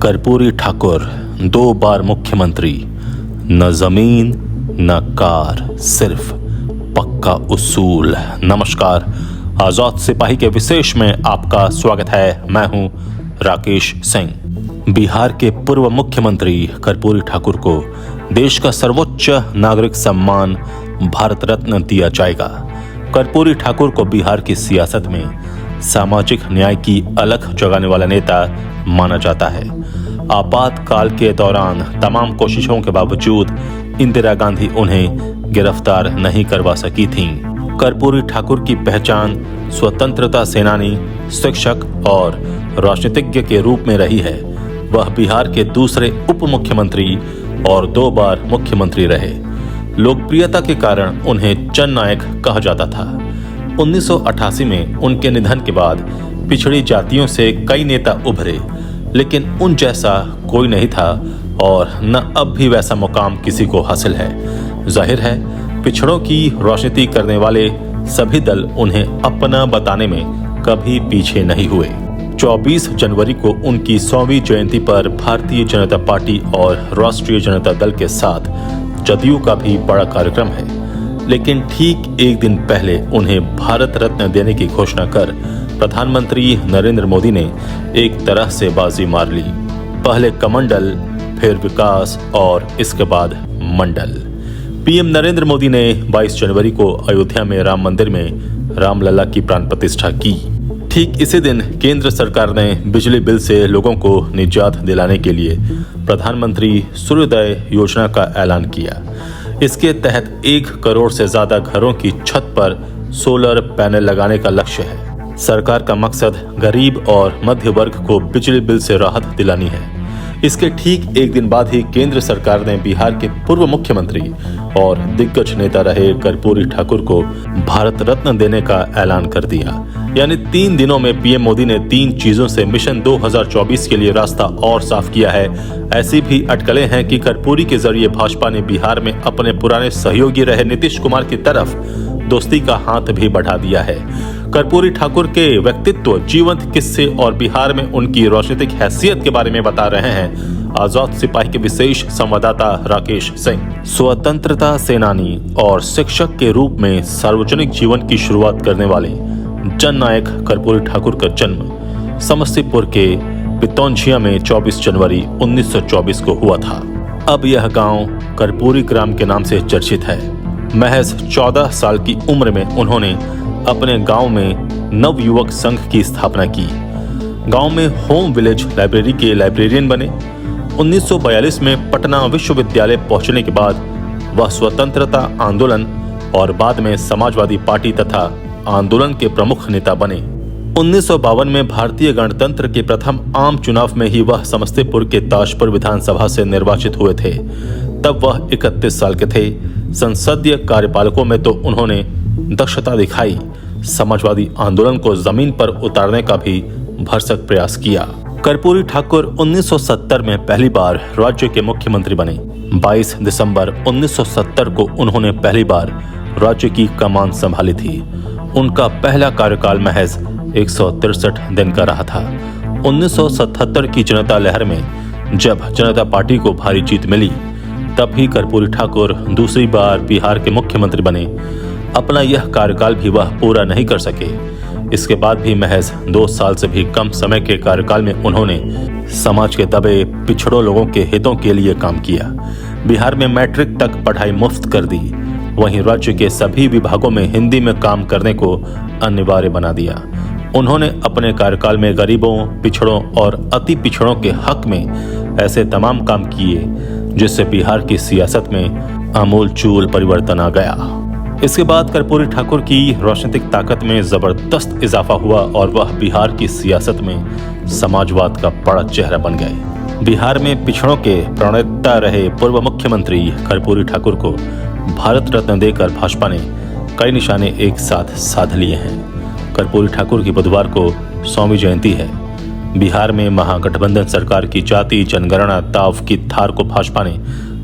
कर्पूरी ठाकुर 2 बार मुख्यमंत्री, न जमीन न कार, सिर्फ पक्का उसूल। नमस्कार, आजाद सिपाही के विशेष में आपका स्वागत है। मैं हूं राकेश सिंह। बिहार के पूर्व मुख्यमंत्री कर्पूरी ठाकुर को देश का सर्वोच्च नागरिक सम्मान भारत रत्न दिया जाएगा। कर्पूरी ठाकुर को बिहार की सियासत में सामाजिक न्याय की अलख जगाने वाला नेता माना जाता है। आपातकाल के दौरान तमाम कोशिशों के बावजूद इंदिरा गांधी उन्हें गिरफ्तार नहीं करवा सकी थीं। कर्पूरी ठाकुर की पहचान स्वतंत्रता सेनानी, शिक्षक और राजनीतिज्ञ के रूप में रही है। वह बिहार के दूसरे उप मुख्यमंत्री और 2 बार मुख्यमंत्री रहे। लोकप्रियता के कारण उन्हें जननायक कहा जाता था। 1988 में उनके निधन के बाद पिछड़ी जातियों से कई नेता उभरे, लेकिन उन जैसा कोई नहीं था और न अब भी वैसा मुकाम किसी को हासिल है। जाहिर है, पिछड़ों की राजनीति करने वाले सभी दल उन्हें अपना बताने में कभी पीछे नहीं हुए। 24 जनवरी को उनकी 100वीं जयंती पर भारतीय जनता पार्टी और राष्ट्रीय जनता दल के साथ जदयू का भी बड़ा कार्यक्रम है। लेकिन ठीक एक दिन पहले उन्हें भारत रत्न देने की घोषणा कर प्रधानमंत्री नरेंद्र मोदी ने एक तरह से बाजी मार ली। पहले कमंडल, फिर विकास और इसके बाद मंडल। पीएम नरेंद्र मोदी ने 22 जनवरी को अयोध्या में राम मंदिर में रामलला की प्राण प्रतिष्ठा की। ठीक इसी दिन केंद्र सरकार ने बिजली बिल से लोगों को निजात दिलाने के लिए प्रधानमंत्री सूर्योदय योजना का ऐलान किया। इसके तहत 1 करोड़ से ज्यादा घरों की छत पर सोलर पैनल लगाने का लक्ष्य है। सरकार का मकसद गरीब और मध्य वर्ग को बिजली बिल से राहत दिलानी है। इसके ठीक एक दिन बाद ही केंद्र सरकार ने बिहार के पूर्व मुख्यमंत्री और दिग्गज नेता रहे कर्पूरी ठाकुर को भारत रत्न देने का ऐलान कर दिया। यानी 3 दिनों में पीएम मोदी ने 3 चीजों से मिशन 2024 के लिए रास्ता और साफ किया है। ऐसी भी अटकलें हैं कि कर्पूरी के जरिए भाजपा ने बिहार में अपने पुराने सहयोगी रहे नीतीश कुमार की तरफ दोस्ती का हाथ भी बढ़ा दिया है। कर्पूरी ठाकुर के व्यक्तित्व, जीवंत किस्से और बिहार में उनकी राजनीतिक हैसियत के बारे में बता रहे हैं आजाद सिपाही के विशेष संवाददाता राकेश सिंह। स्वतंत्रता सेनानी और शिक्षक के रूप में सार्वजनिक जीवन की शुरुआत करने वाले जननायक कर्पूरी ठाकुर का जन्म समस्तीपुर के पितौंझिया में 24 जनवरी 1924 को हुआ था। अब यह गांव कर्पूरी ग्राम के नाम से चर्चित है। महज 14 साल की उम्र में उन्होंने अपने गांव में नवयुवक संघ की स्थापना की। गांव में होम विलेज लाइब्रेरी के लाइब्रेरियन बने। 1942 में पटना विश्वविद्यालय पहुंचने के बाद वह स्वतंत्रता आंदोलन और बाद में समाजवादी पार्टी तथा आंदोलन के प्रमुख नेता बने। 1952 में भारतीय गणतंत्र के प्रथम आम चुनाव में ही वह समस्तीपुर के ताजपुर विधानसभा से निर्वाचित हुए थे। तब वह 31 साल के थे। संसदीय कार्यपालकों में तो उन्होंने दक्षता दिखाई। समाजवादी आंदोलन को जमीन पर उतारने का भी भरसक प्रयास किया। कर्पूरी ठाकुर 1970 में पहली बार राज्य के मुख्यमंत्री बने। 22 दिसंबर 1970 को उन्होंने पहली बार राज्य की कमान संभाली थी। उनका पहला कार्यकाल महज 163 दिन का रहा था। 1977 की जनता लहर में जब जनता पार्टी को भारी जीत मिली, तब ही कर्पूरी ठाकुर दूसरी बार बिहार के मुख्यमंत्री बने। अपना यह कार्यकाल भी वह पूरा नहीं कर सके। इसके बाद भी महज 2 साल से भी कम समय के कार्यकाल में उन्होंने समाज के दबे पिछड़ों लोगों के हितों के लिए काम किया। बिहार में मैट्रिक तक पढ़ाई मुफ्त कर दी। वहीं राज्य के सभी विभागों में हिंदी में काम करने को अनिवार्य बना दिया। उन्होंने अपने कार्यकाल में गरीबों, पिछड़ों और अति पिछड़ों के हक में ऐसे तमाम काम किए जिससे बिहार की सियासत में आमूल-चूल परिवर्तन आ गया। इसके बाद कर्पूरी ठाकुर की राजनीतिक ताकत में जबरदस्त इजाफा हुआ और वह बिहार की सियासत में समाजवाद का बड़ा चेहरा बन गए। बिहार में पिछड़ों के प्रणेता रहे पूर्व मुख्यमंत्री कर्पूरी ठाकुर को भारत रत्न देकर भाजपा ने कई निशाने एक साथ साध लिए हैं। कर्पूरी ठाकुर की बुधवार को 100वीं जयंती है। बिहार में महागठबंधन सरकार की जाति जनगणना दाव की धार को भाजपा ने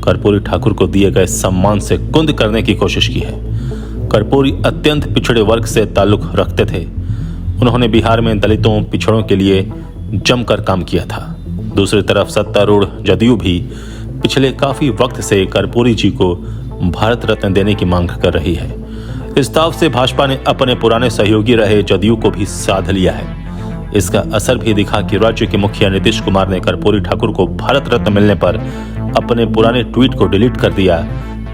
कर्पूरी ठाकुर को दिए गए सम्मान से कुंद करने की कोशिश की है। कर्पूरी अत्यंत पिछड़े वर्ग से ताल्लुक रखते थे। उन्होंने बिहार में दलितों, पिछड़ों के लिए जमकर काम किया था। दूसरी तरफ सत्तारूढ़ जदयू भी पिछले काफी वक्त से कर्पूरी जी को भारत रत्न देने की मांग कर रही है। इस दाव से भाजपा ने अपने पुराने सहयोगी रहे जदयू को भी साध लिया है। इसका असर भी दिखा कि राज्य के मुखिया नीतीश कुमार ने कर्पूरी ठाकुर को भारत रत्न मिलने पर अपने पुराने ट्वीट को डिलीट कर दिया,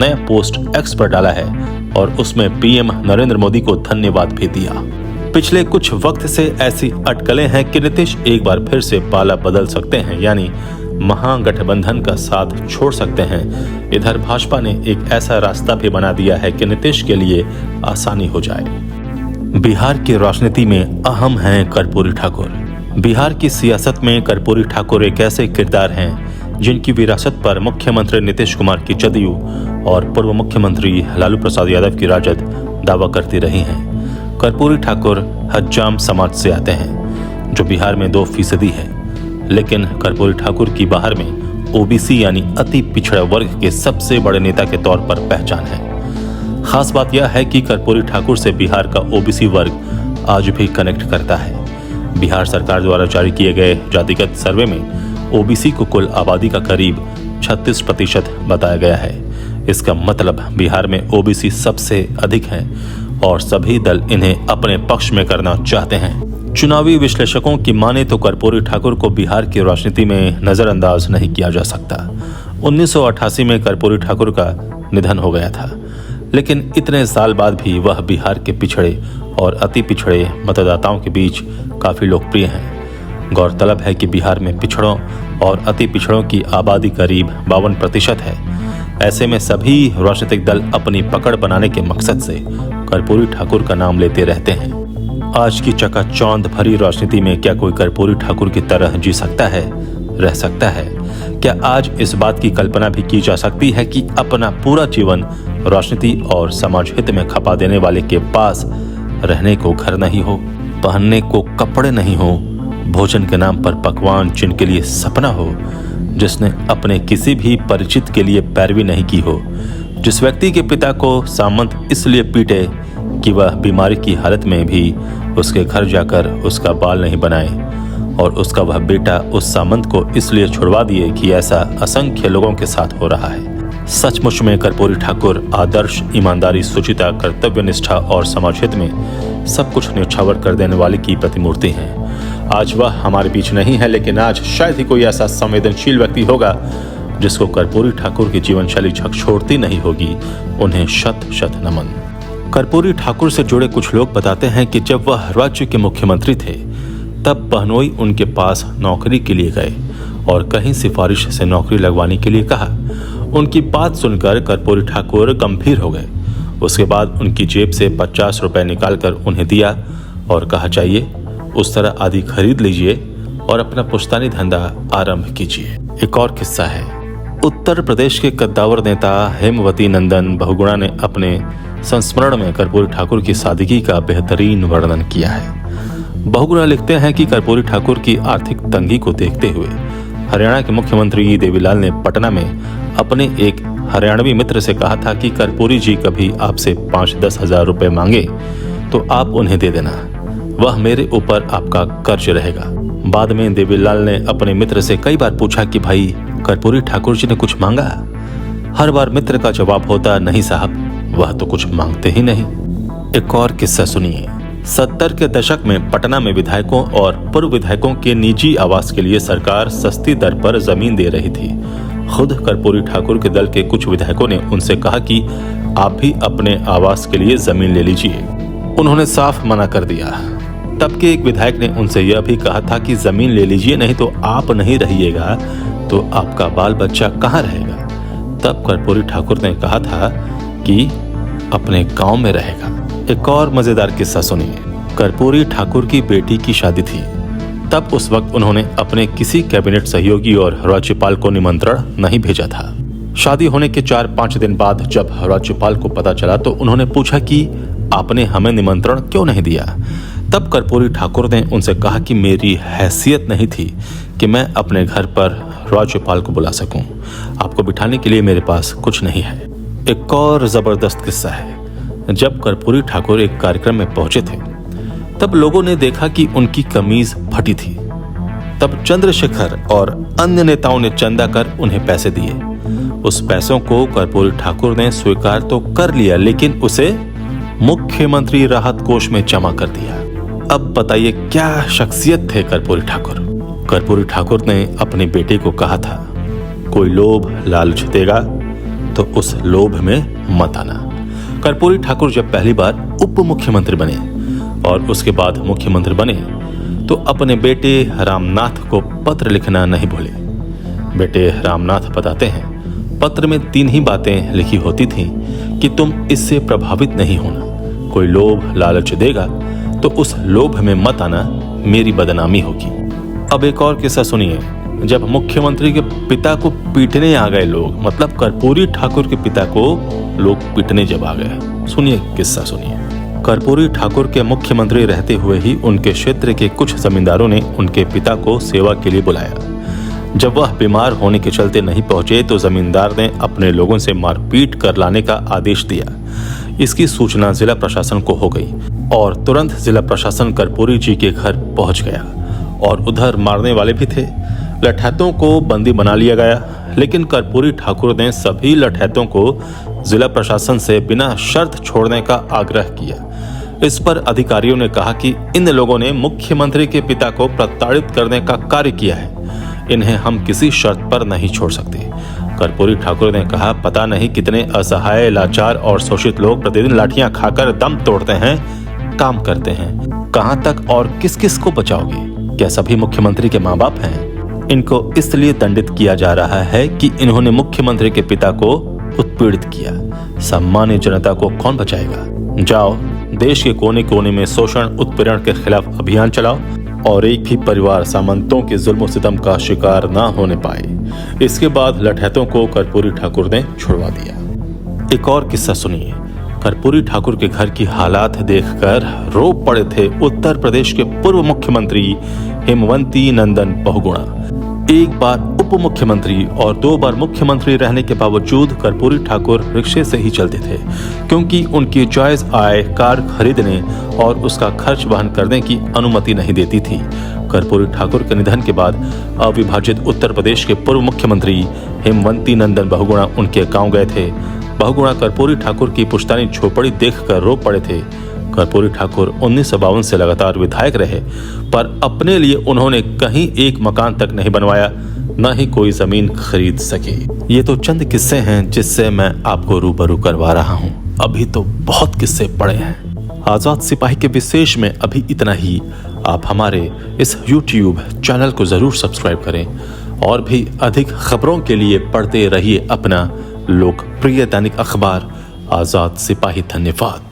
नया पोस्ट एक्स पर डाला है और उसमें पीएम नरेंद्र मोदी को धन्यवाद भी दिया। पिछले कुछ वक्त से ऐसी अटकलें हैं कि नीतीश एक बार फिर से पाला बदल सकते हैं, यानी महागठबंधन का साथ छोड़ सकते हैं। इधर भाजपा ने एक ऐसा रास्ता भी बना दिया है कि नीतीश के लिए आसानी हो जाए। बिहार की राजनीति में अहम हैं कर्पूरी ठाकुर। बिहार की सियासत में कर्पूरी ठाकुर एक ऐसे किरदार हैं जिनकी विरासत पर मुख्यमंत्री नीतीश कुमार की जदयू और पूर्व मुख्यमंत्री लालू प्रसाद यादव की राजद दावा करती रही हैं। कर्पूरी ठाकुर हज्जाम समाज से आते हैं जो बिहार में 2% है, लेकिन कर्पूरी ठाकुर की बाहर में ओबीसी यानी अति पिछड़ा वर्ग के सबसे बड़े नेता के तौर पर पहचान है। खास बात यह है कि कर्पूरी ठाकुर से बिहार का ओबीसी वर्ग आज भी कनेक्ट करता है। बिहार सरकार द्वारा जारी किए गए जातिगत सर्वे में ओबीसी को कुल आबादी का करीब 36% बताया गया है। इसका मतलब बिहार में ओबीसी सबसे अधिक हैं और सभी दल इन्हें अपने पक्ष में करना चाहते हैं। चुनावी विश्लेषकों की माने तो कर्पूरी ठाकुर को बिहार की राजनीति में नजरअंदाज नहीं किया जा सकता। 1988 में कर्पूरी ठाकुर का निधन हो गया था, लेकिन इतने साल बाद भी वह बिहार के पिछड़े और अति पिछड़े मतदाताओं के बीच काफी लोकप्रिय हैं। गौरतलब है कि बिहार में पिछड़ों और अति पिछड़ों की आबादी करीब 52% है। ऐसे में सभी राजनीतिक दल अपनी पकड़ बनाने के मकसद से कर्पूरी ठाकुर का नाम लेते रहते हैं। आज की चकाचौंध भरी राजनीति में क्या कोई कर्पूरी ठाकुर की तरह जी सकता है, रह सकता है? क्या आज इस बात की कल्पना भी की जा सकती है कि अपना पूरा जीवन राजनीति और समाज हित में खपा देने वाले के पास रहने को घर नहीं हो, पहनने को कपड़े नहीं हो, भोजन के नाम पर पकवान जिनके लिए सपना हो, जिसने अपने किसी भी परिचित के लिए पैरवी नहीं की हो, जिस व्यक्ति के पिता को सामंत इसलिए पीटे कि वह बीमारी की हालत में भी उसके घर जाकर उसका बाल नहीं बनाए और उसका वह बेटा उस सामंत को इसलिए छुड़वा दिए कि ऐसा असंख्य लोगों के साथ हो रहा है। सचमुच में कर्पूरी ठाकुर आदर्श, ईमानदारी, शुचिता, कर्तव्य निष्ठा और समाज हित में सब कुछ न्यौछावर कर देने वाले की प्रतिमूर्ति हैं। आज वह हमारे बीच नहीं है, लेकिन आज शायद ही कोई ऐसा संवेदनशील व्यक्ति होगा जिसको कर्पूरी ठाकुर की जीवन शैली झकझोरती नहीं होगी। उन्हें शत शत नमन। कर्पूरी ठाकुर से जुड़े कुछ लोग बताते हैं कि जब वह राज्य के मुख्यमंत्री थे तब बहनोई उनके पास नौकरी के लिए गए और कहीं सिफारिश से नौकरी लगवाने के लिए कहा। उनकी बात सुनकर कर्पूरी ठाकुर गंभीर हो गए। उसके बाद उनकी जेब से 50 रुपए निकालकर उन्हें दिया और कहा, चाहिए उस तरह आदि खरीद लीजिए और अपना पुश्तैनी धंधा आरंभ कीजिए। एक और किस्सा है। उत्तर प्रदेश के कद्दावर नेता हेमवती नंदन बहुगुणा ने अपने संस्मरण में कर्पूरी ठाकुर की सादगी का बेहतरीन वर्णन किया है। बहुगुणा लिखते हैं कि कर्पूरी ठाकुर की आर्थिक तंगी को देखते हुए हरियाणा के मुख्यमंत्री देवीलाल ने पटना में अपने एक हरियाणवी मित्र से कहा था कि कर्पूरी जी कभी आपसे 5-10 हजार रुपए मांगे तो आप उन्हें दे देना, वह मेरे ऊपर आपका कर्ज रहेगा। बाद में देवीलाल ने अपने मित्र से कई बार पूछा कि भाई कर्पूरी ठाकुर जी ने कुछ मांगा? हर बार मित्र का जवाब होता, नहीं साहब, वह तो कुछ मांगते ही नहीं। एक और किस्सा सुनिए। 70 के दशक में पटना में विधायकों और पूर्व विधायकों के निजी आवास के लिए सरकार सस्ती दर पर जमीन दे रही थी। खुद कर्पूरी ठाकुर के दल के कुछ विधायकों ने उनसे कहा कि आप भी अपने आवास के लिए जमीन ले लीजिए। उन्होंने साफ मना कर दिया। तब के एक विधायक ने उनसे यह भी कहा था कि जमीन ले लीजिए, नहीं तो आप नहीं रहिएगा तो आपका बाल बच्चा कहाँ रहेगा। तब कर्पूरी ठाकुर ने कहा था कि अपने गांव में रहेगा। एक और मजेदार किस्सा सुनिए। कर्पूरी ठाकुर की बेटी की शादी थी। तब उस वक्त उन्होंने अपने किसी कैबिनेट सहयोगी और राज्यपाल को निमंत्रण नहीं भेजा था। शादी होने के 4-5 दिन बाद जब राज्यपाल को पता चला तो उन्होंने पूछा कि आपने हमें निमंत्रण क्यों नहीं दिया। तब कर्पूरी ठाकुर ने उनसे कहा कि मेरी हैसियत नहीं थी कि मैं अपने घर पर राज्यपाल को बुला सकूं। आपको बिठाने के लिए मेरे पास कुछ नहीं है। एक और जबरदस्त किस्सा है। जब कर्पूरी ठाकुर एक कार्यक्रम में पहुंचे थे तब लोगों ने देखा कि उनकी कमीज फटी थी। तब चंद्रशेखर और अन्य नेताओं ने चंदा कर उन्हें पैसे दिए। उस पैसों को कर्पूरी ठाकुर ने स्वीकार तो कर लिया, लेकिन उसे मुख्यमंत्री राहत कोष में जमा कर दिया। अब बताइए क्या शख्सियत थे कर्पूरी ठाकुर। कर्पूरी ठाकुर ने अपने बेटे को कहा था, कोई लोभ लालच देगा तो उस लोभ में मत आना। कर्पूरी ठाकुर जब पहली बार उप मुख्यमंत्री बने और उसके बाद मुख्यमंत्री बने तो अपने बेटे रामनाथ को पत्र लिखना नहीं भूले। बेटे रामनाथ बताते हैं, पत्र में 3 ही बातें लिखी होती थीं कि तुम इससे प्रभावित नहीं होना, कोई लोभ लालच देगा तो उस लोभ में मत आना, मेरी बदनामी होगी। अब एक और किस्सा सुनिए। जब मुख्यमंत्री के पिता को पीटने आ गए लोग, मतलब कर्पूरी ठाकुर के पिता को लोग पीटने जब आ गए, सुनिए किस्सा सुनिए। कर्पूरी ठाकुर के मुख्यमंत्री रहते हुए ही उनके क्षेत्र के कुछ जमींदारों ने उनके पिता को सेवा के लिए बुलाया। जब वह बीमार होने के चलते नहीं पहुंचे तो जमींदार ने अपने लोगों से मारपीट कर लाने का आदेश दिया। इसकी सूचना जिला प्रशासन को हो गई और तुरंत जिला प्रशासन कर्पूरी जी के घर पहुंच गया और उधर मारने वाले भी थे। लठैतों को बंदी बना लिया गया, लेकिन कर्पूरी ठाकुर ने सभी लठैतों को जिला प्रशासन से बिना शर्त छोड़ने का आग्रह किया। इस पर अधिकारियों ने कहा कि इन लोगों ने मुख्यमंत्री के पिता को प्रताड़ित करने का कार्य किया है, इन्हें हम किसी शर्त पर नहीं छोड़ सकते। कर्पूरी ठाकुर ने कहा, पता नहीं कितने असहाय, लाचार और शोषित लोग प्रतिदिन लाठियां खाकर दम तोड़ते हैं, काम करते हैं। कहां तक और किस किस को बचाओगे? क्या सभी मुख्यमंत्री के माँ बाप हैं? इनको इसलिए दंडित किया जा रहा है कि इन्होंने मुख्यमंत्री के पिता को उत्पीड़ित किया। सामान्य जनता को कौन बचाएगा? जाओ, देश के कोने कोने में शोषण उत्पीड़न के खिलाफ अभियान चलाओ और एक भी परिवार सामंतों के जुल्म सितम का शिकार ना होने पाए। इसके बाद लठैतों को कर्पूरी ठाकुर ने छुड़वा दिया। एक और किस्सा सुनिए। कर्पूरी ठाकुर के घर की हालात देखकर रो पड़े थे उत्तर प्रदेश के पूर्व मुख्यमंत्री हेमवंती नंदन बहुगुणा। एक बार उप मुख्यमंत्री और 2 बार मुख्यमंत्री रहने के बावजूद कर्पूरी ठाकुर रिक्शे से ही चलते थे, क्योंकि उनकी जायज आय कार खरीदने और उसका खर्च वहन करने की अनुमति नहीं देती थी। कर्पूरी ठाकुर के निधन के बाद अविभाजित उत्तर प्रदेश के पूर्व मुख्यमंत्री हेमवंती नंदन बहुगुणा उनके गांव गए थे। बहुगुणा कर्पूरी ठाकुर की पुश्तैनी झोपड़ी देखकर रो पड़े थे। कर्पूरी ठाकुर 1952 से लगातार विधायक रहे, पर अपने लिए उन्होंने कहीं एक मकान तक नहीं बनवाया, न ही कोई जमीन खरीद सके। ये तो चंद किस्से हैं जिससे मैं आपको रूबरू करवा रहा हूँ। अभी तो बहुत किस्से पड़े हैं। आजाद सिपाही के विशेष में अभी इतना ही। आप हमारे इस YouTube चैनल को जरूर सब्सक्राइब करें और भी अधिक खबरों के लिए पढ़ते रहिए अपना लोकप्रिय दैनिक अखबार आजाद सिपाही। धन्यवाद।